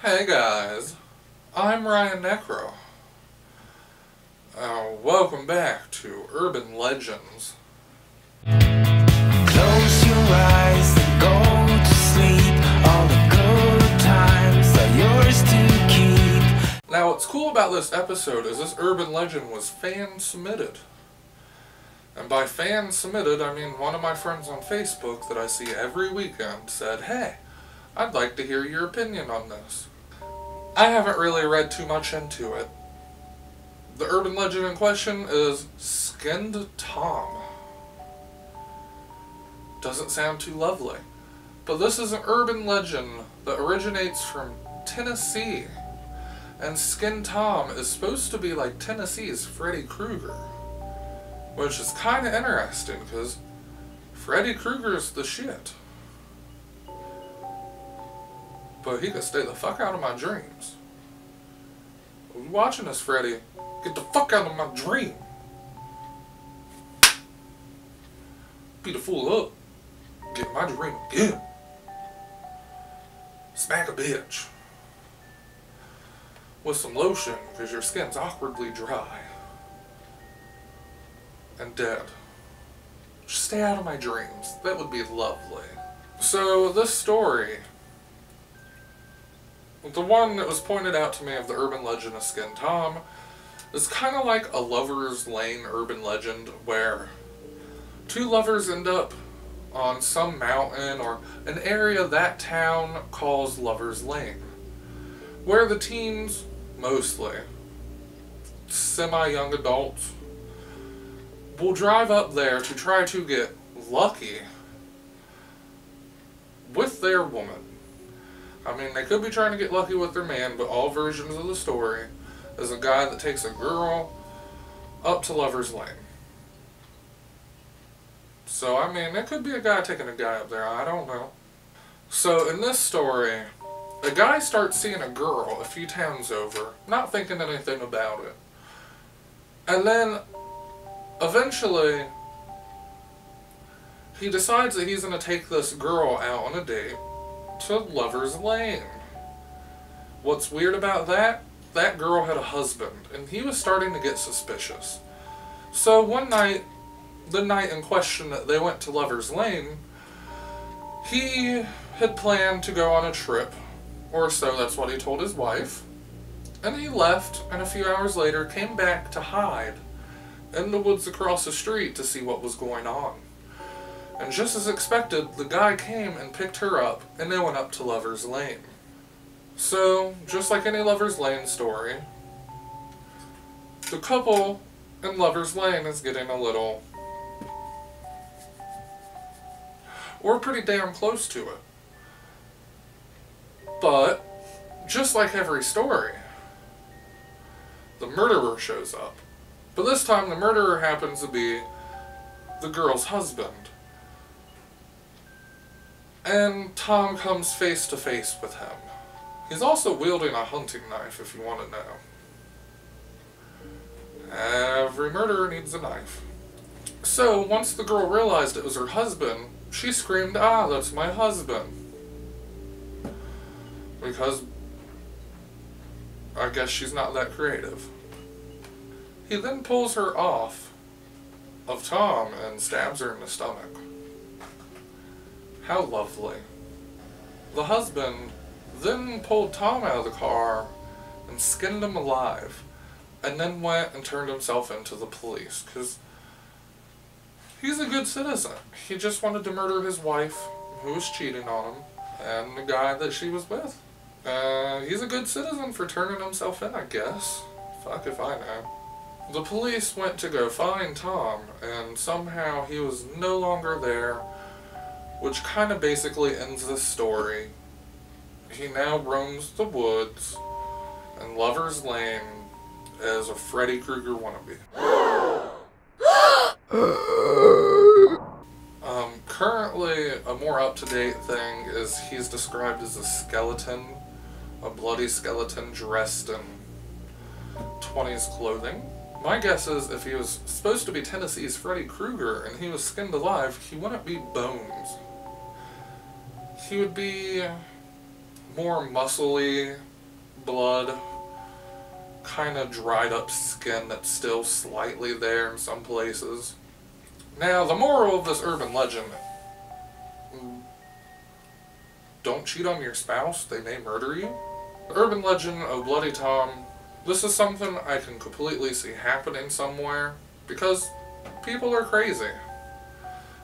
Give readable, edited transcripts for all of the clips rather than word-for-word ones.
Hey guys, I'm Ryan Necra. Welcome back to Urban Legends. Close your eyes and go to sleep. All the good times are yours to keep. Now what's cool about this episode is this urban legend was fan-submitted. And by fan-submitted, I mean one of my friends on Facebook that I see every weekend said, "Hey, I'd like to hear your opinion on this." I haven't really read too much into it. The urban legend in question is Skinned Tom. Doesn't sound too lovely. But this is an urban legend that originates from Tennessee. And Skinned Tom is supposed to be like Tennessee's Freddy Krueger. Which is kind of interesting because Freddy Krueger's the shit. But he could stay the fuck out of my dreams. Are you watching this, Freddy? Get the fuck out of my dream. Beat a fool up. Get in my dream again. Smack a bitch. With some lotion, because your skin's awkwardly dry. And dead. Just stay out of my dreams. That would be lovely. So, this story, the one that was pointed out to me of the urban legend of Skinned Tom, is kind of like a Lover's Lane urban legend where two lovers end up on some mountain or an area that town calls Lover's Lane, where the teens, mostly semi-young adults, will drive up there to try to get lucky with their woman. I mean, they could be trying to get lucky with their man, but all versions of the story is a guy that takes a girl up to Lover's Lane. So, I mean, it could be a guy taking a guy up there, I don't know. So, in this story, a guy starts seeing a girl a few towns over, not thinking anything about it. And then, eventually, he decides that he's going to take this girl out on a date to Lover's Lane. What's weird about that? That girl had a husband, and he was starting to get suspicious. So one night, the night in question that they went to Lover's Lane, he had planned to go on a trip, or so that's what he told his wife, and he left, and a few hours later came back to hide in the woods across the street to see what was going on. And just as expected, the guy came and picked her up, and they went up to Lover's Lane. So, just like any Lover's Lane story, the couple in Lover's Lane is getting a little, or pretty damn close to it. But, just like every story, the murderer shows up. But this time the murderer happens to be the girl's husband. And Tom comes face to face with him. He's also wielding a hunting knife, if you want to know. Every murderer needs a knife. So, once the girl realized it was her husband, she screamed, "Ah, that's my husband." Because I guess she's not that creative. He then pulls her off of Tom and stabs her in the stomach. How lovely. The husband then pulled Tom out of the car and skinned him alive, and then went and turned himself into the police, because he's a good citizen. He just wanted to murder his wife, who was cheating on him, and the guy that she was with. He's a good citizen for turning himself in, I guess. Fuck if I know. The police went to go find Tom, and somehow he was no longer there, which kind of basically ends the story. He now roams the woods and Lover's Lane as a Freddy Krueger wannabe. Currently, a more up-to-date thing is he's described as a skeleton, a bloody skeleton dressed in 20s clothing. My guess is if he was supposed to be Tennessee's Freddy Krueger and he was skinned alive, he wouldn't be bones. He would be more muscly, blood, kind of dried up skin that's still slightly there in some places. Now, the moral of this urban legend: don't cheat on your spouse, they may murder you. The urban legend of Bloody Tom, this is something I can completely see happening somewhere, because people are crazy.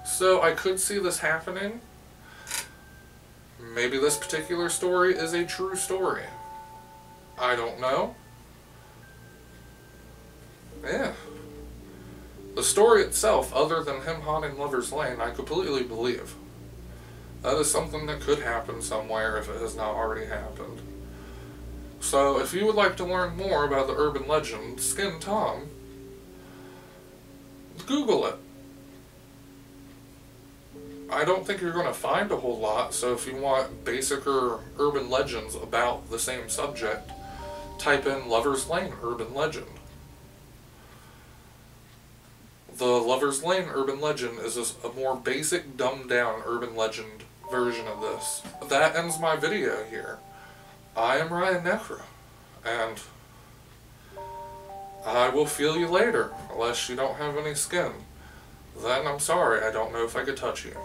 So I could see this happening. Maybe this particular story is a true story. I don't know. Yeah. The story itself, other than him haunting Lover's Lane, I completely believe. That is something that could happen somewhere if it has not already happened. So, if you would like to learn more about the urban legend, Skin Tom, Google it. I don't think you're going to find a whole lot, so if you want basicer urban legends about the same subject, type in Lover's Lane urban legend. The Lover's Lane urban legend is a more basic, dumbed down urban legend version of this. That ends my video here. I am Ryan Necra, and I will feel you later, unless you don't have any skin. Then I'm sorry, I don't know if I could touch you.